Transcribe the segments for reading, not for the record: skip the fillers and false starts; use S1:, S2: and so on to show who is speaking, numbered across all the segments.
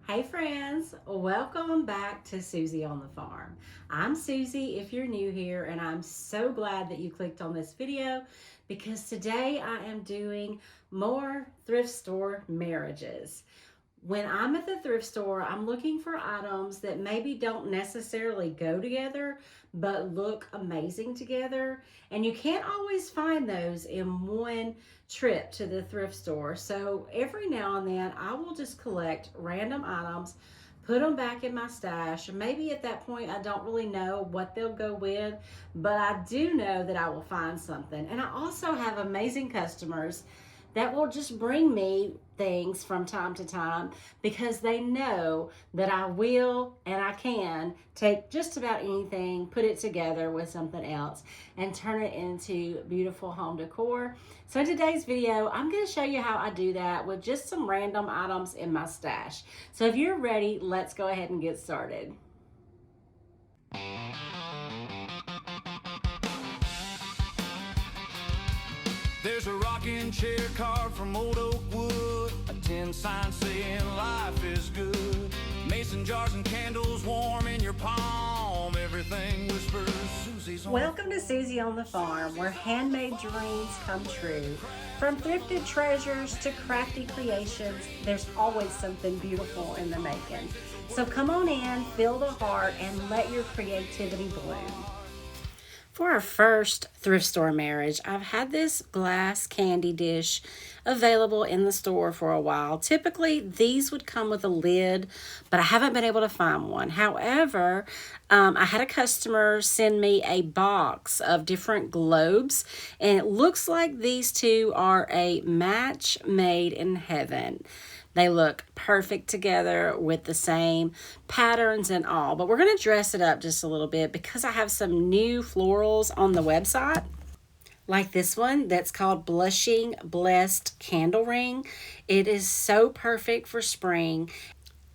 S1: Hey friends, welcome back to Susie on the Farm. I'm Susie if you're new here, and I'm so glad that you clicked on this video because today I am doing more thrift store marriages. When I'm at the thrift store, I'm looking for items that maybe don't necessarily go together, but look amazing together. And you can't always find those in one trip to the thrift store. So every now and then, I will just collect random items, put them back in my stash. Maybe at that point, I don't really know what they'll go with, but I do know that I will find something. And I also have amazing customers that will just bring me things from time to time because they know that I will and I can take just about anything, put it together with something else, and turn it into beautiful home decor. So in today's video, I'm going to show you how I do that with just some random items in my stash. So if you're ready, let's go ahead and get started.
S2: There's a rocking chair carved from old oak wood, a tin sign saying life is good. Mason jars and candles warm in your palm, everything whispers Susie's on.
S1: Welcome to Susie on the Farm, where handmade dreams come true. From thrifted treasures to crafty creations, there's always something beautiful in the making. So come on in, feel the heart, and let your creativity bloom. For our first thrift store marriage, I've had this glass candy dish available in the store for a while. Typically, these would come with a lid, but I haven't been able to find one. However, I had a customer send me a box of different globes, and it looks like these two are a match made in heaven. They look perfect together with the same patterns and all. But we're going to dress it up just a little bit because I have some new florals on the website. Like this one that's called Blushing Blessed Candle Ring. It is so perfect for spring.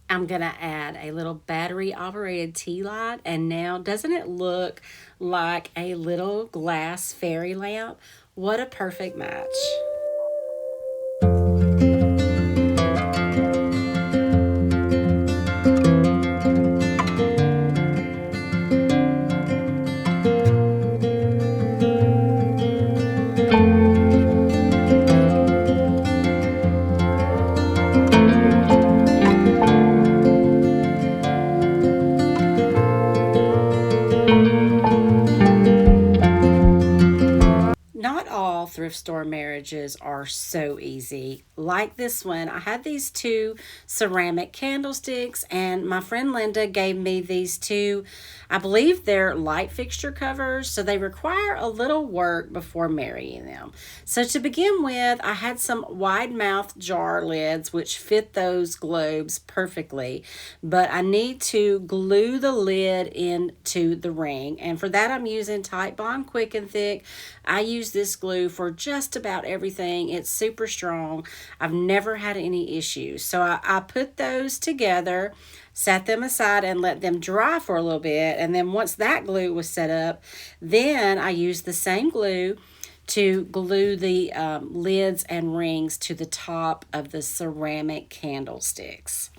S1: I'm going to add a little battery operated tea light. And now, doesn't it look like a little glass fairy lamp? What a perfect match. Not all thrift store marriages are so easy. Like this one, I had these two ceramic candlesticks, and my friend Linda gave me these two. I believe they're light fixture covers, so they require a little work before marrying them. So to begin with, I had some wide mouth jar lids which fit those globes perfectly, but I need to glue the lid into the ring, and for that I'm using Titebond Quick and Thick. I use this glue for just about everything. It's super strong. I've never had any issues. So I put those together, set them aside, and let them dry for a little bit. And then once that glue was set up, then I used the same glue to glue the lids and rings to the top of the ceramic candlesticks.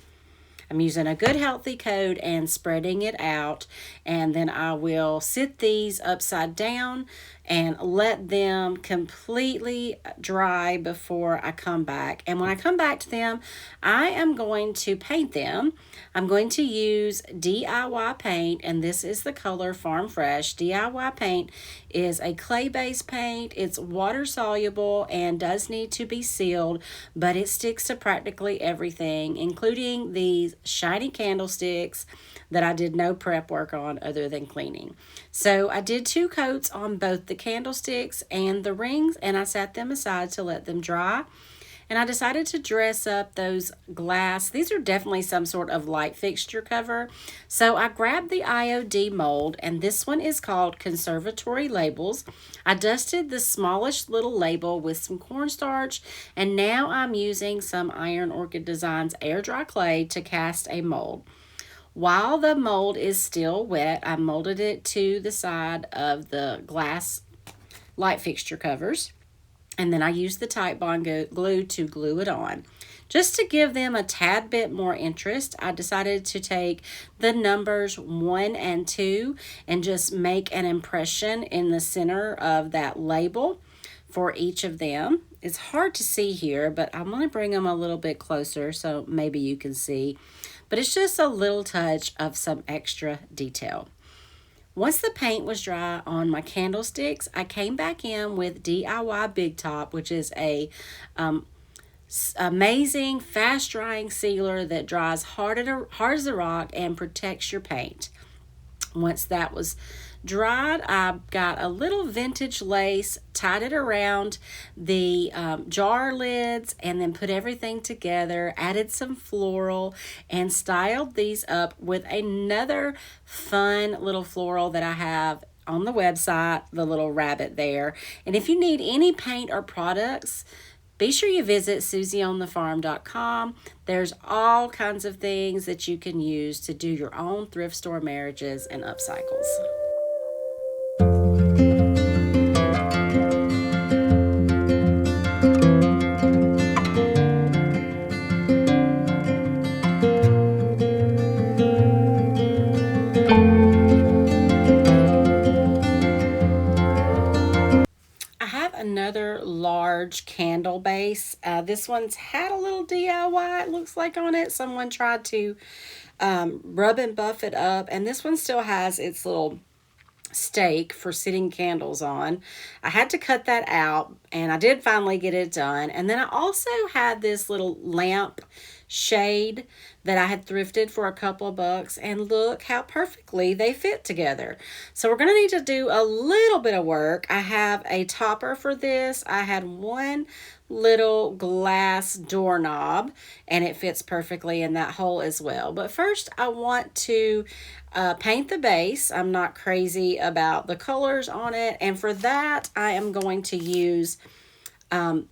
S1: I'm using a good healthy coat and spreading it out, and then I will sit these upside down and let them completely dry before I come back. And when I come back to them, I am going to paint them. I'm going to use DIY paint, and this is the color Farm Fresh. DIY paint is a clay-based paint. It's water soluble and does need to be sealed, but it sticks to practically everything, including these shiny candlesticks that I did no prep work on other than cleaning. So I did 2 coats on both the candlesticks and the rings, and I set them aside to let them dry. And I decided to dress up those glass. These are definitely some sort of light fixture cover. So I grabbed the IOD mold, and this one is called Conservatory Labels. I dusted the smallest little label with some cornstarch, and now I'm using some Iron Orchid Designs air dry clay to cast a mold. While the mold is still wet, I molded it to the side of the glass light fixture covers. And then I used the Titebond glue to glue it on. Just to give them a tad bit more interest, I decided to take the numbers 1 and 2 and just make an impression in the center of that label for each of them. It's hard to see here, but I'm going to bring them a little bit closer so maybe you can see. But it's just a little touch of some extra detail. Once the paint was dry on my candlesticks, I came back in with DIY Big Top, which is a amazing fast drying sealer that dries hard as a rock and protects your paint. Once that was dried, I got a little vintage lace, tied it around the jar lids, and then put everything together, added some floral, and styled these up with another fun little floral that I have on the website, the little rabbit there. And if you need any paint or products, be sure you visit susieonthefarm.com. There's all kinds of things that you can use to do your own thrift store marriages and upcycles. Another large candle base. This one's had a little DIY, it looks like, on it. Someone tried to rub and buff it up, and this one still has its little stake for sitting candles on. I had to cut that out, and I did finally get it done. And then I also had this little lamp shade that I had thrifted for a couple of bucks, and look how perfectly they fit together. So we're going to need to do a little bit of work. I have a topper for this. I had one little glass doorknob, and it fits perfectly in that hole as well. But first I want to paint the base. I'm not crazy about the colors on it, and for that I am going to use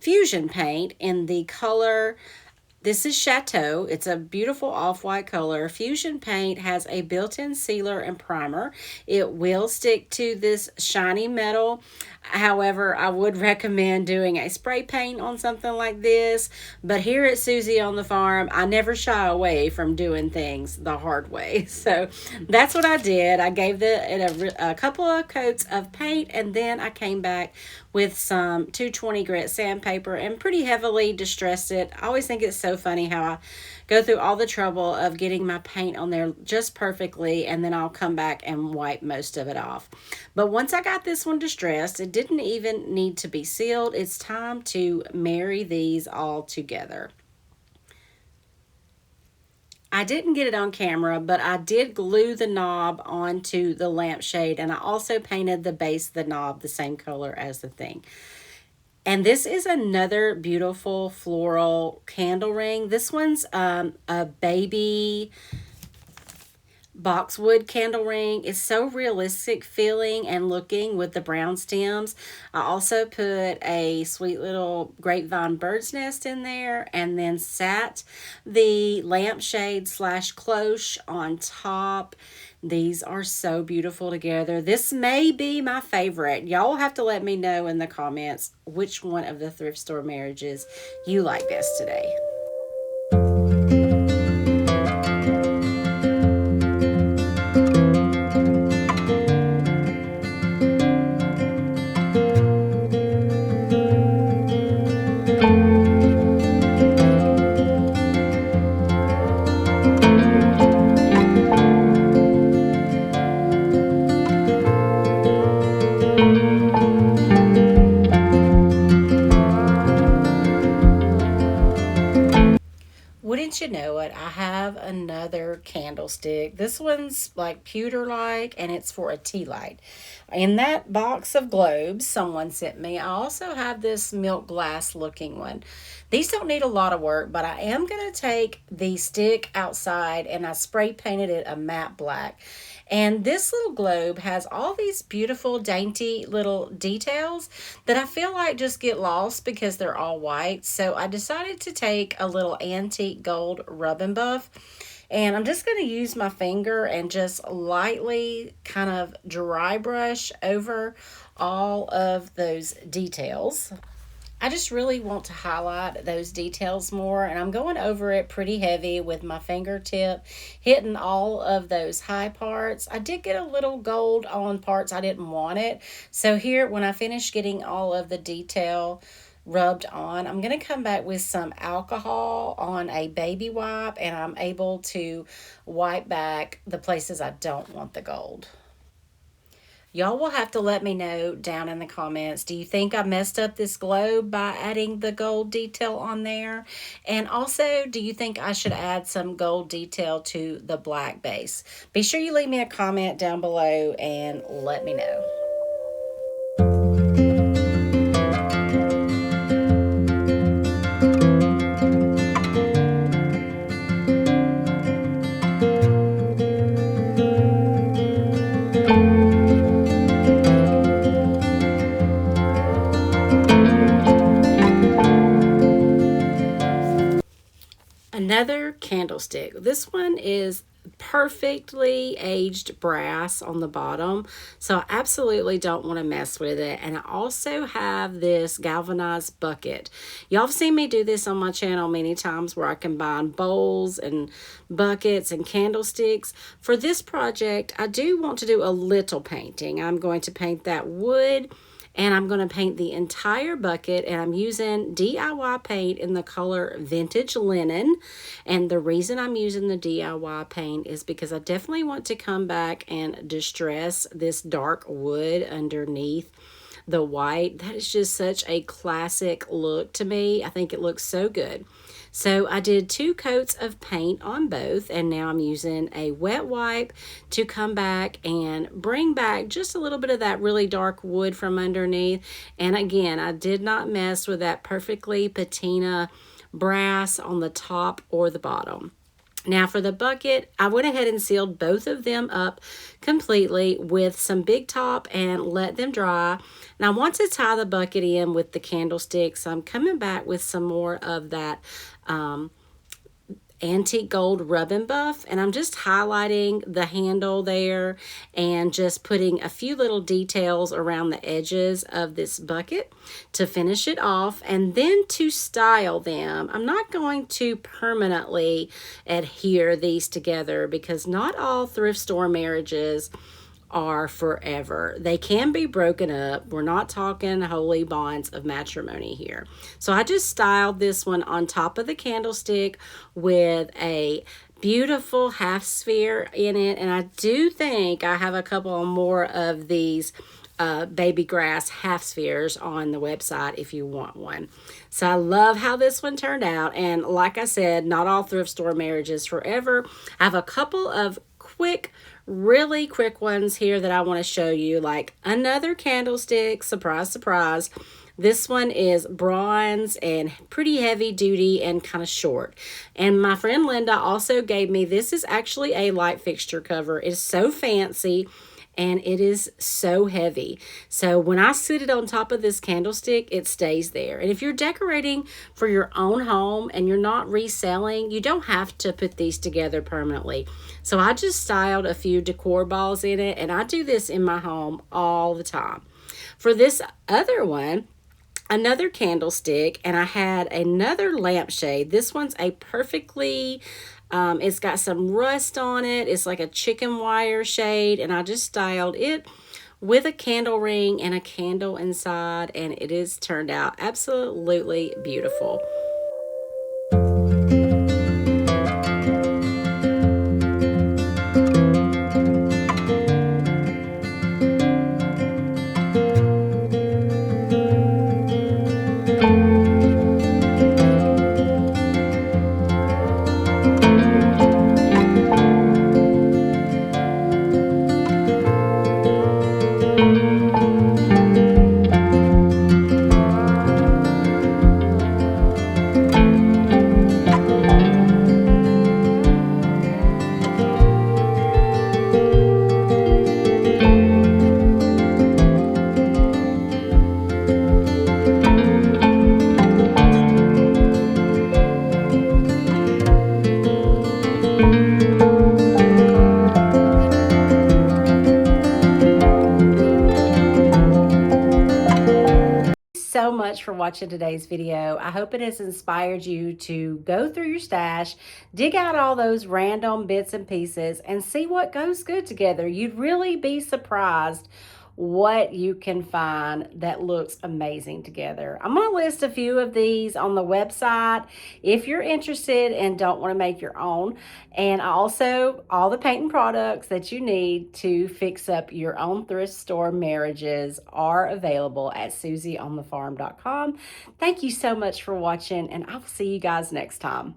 S1: fusion paint in the color. This is Chateau. It's a beautiful off-white color. Fusion paint has a built-in sealer and primer. It will stick to this shiny metal. However, I would recommend doing a spray paint on something like this. But here at Susie on the Farm, I never shy away from doing things the hard way. So that's what I did. I gave it a couple of coats of paint, and then I came back with some 220 grit sandpaper and pretty heavily distressed it. I always think it's so funny how I go through all the trouble of getting my paint on there just perfectly, and then I'll come back and wipe most of it off. But once I got this one distressed, it didn't even need to be sealed. It's time to marry these all together. I didn't get it on camera, but I did glue the knob onto the lampshade, and I also painted the base of the knob the same color as the thing. And this is another beautiful floral candle ring. This one's a baby boxwood candle ring. It's so realistic feeling and looking with the brown stems. I also put a sweet little grapevine bird's nest in there, and then sat the lampshade / cloche on top. These are so beautiful together. This may be my favorite. Y'all will have to let me know in the comments which one of the thrift store marriages you like best today. Wouldn't you know it, I have another candlestick. This one's like pewter-like, and it's for a tea light. In that box of globes someone sent me, I also have this milk glass looking one. These don't need a lot of work, but I am going to take the stick outside, and I spray painted it a matte black. And this little globe has all these beautiful, dainty little details that I feel like just get lost because they're all white. So I decided to take a little antique gold rub and buff. And I'm just going to use my finger and just lightly kind of dry brush over all of those details. I just really want to highlight those details more, and I'm going over it pretty heavy with my fingertip, hitting all of those high parts. I did get a little gold on parts I didn't want it. So here, when I finish getting all of the detail rubbed on, I'm going to come back with some alcohol on a baby wipe, and I'm able to wipe back the places I don't want the gold. Y'all will have to let me know down in the comments. Do you think I messed up this globe by adding the gold detail on there? And also, do you think I should add some gold detail to the black base? Be sure you leave me a comment down below and let me know. Another candlestick. This one is perfectly aged brass on the bottom, so I absolutely don't want to mess with it. And I also have this galvanized bucket. Y'all have seen me do this on my channel many times, where I combine bowls and buckets and candlesticks. For this project, I do want to do a little painting. I'm going to paint that wood, and I'm going to paint the entire bucket, and I'm using DIY paint in the color Vintage Linen. And the reason I'm using the DIY paint is because I definitely want to come back and distress this dark wood underneath the white. That is just such a classic look to me. I think it looks so good. So I did 2 coats of paint on both, and now I'm using a wet wipe to come back and bring back just a little bit of that really dark wood from underneath. And again, I did not mess with that perfectly patina brass on the top or the bottom. Now for the bucket, I went ahead and sealed both of them up completely with some Big Top and let them dry. Now I want to tie the bucket in with the candlestick, so I'm coming back with some more of that antique gold rub and buff, and I'm just highlighting the handle there and just putting a few little details around the edges of this bucket to finish it off. And then to style them, I'm not going to permanently adhere these together, because not all thrift store marriages are forever. They can be broken up. We're not talking holy bonds of matrimony here. So I just styled this one on top of the candlestick with a beautiful half sphere in it. And I do think I have a couple more of these baby grass half spheres on the website if you want one. So I love how this one turned out. And like I said, not all thrift store marriages forever. I have a couple of really quick ones here that I want to show you, like another candlestick. Surprise, surprise. This one is bronze and pretty heavy duty and kind of short. And my friend Linda also gave me, this is actually a light fixture cover. It's so fancy and it is so heavy. So when I sit it on top of this candlestick, it stays there. And if you're decorating for your own home and you're not reselling, you don't have to put these together permanently. So I just styled a few decor balls in it, and I do this in my home all the time. For this other one, another candlestick, and I had another lampshade. This one's a perfectly it's got some rust on it. It's like a chicken wire shade, and I just styled it with a candle ring and a candle inside, and it is turned out absolutely beautiful. much for watching today's video. I hope it has inspired you to go through your stash, dig out all those random bits and pieces, and see what goes good together. You'd really be surprised what you can find that looks amazing together. I'm going to list a few of these on the website if you're interested and don't want to make your own. And also, all the painting products that you need to fix up your own thrift store marriages are available at susieonthefarm.com. Thank you so much for watching, and I will see you guys next time.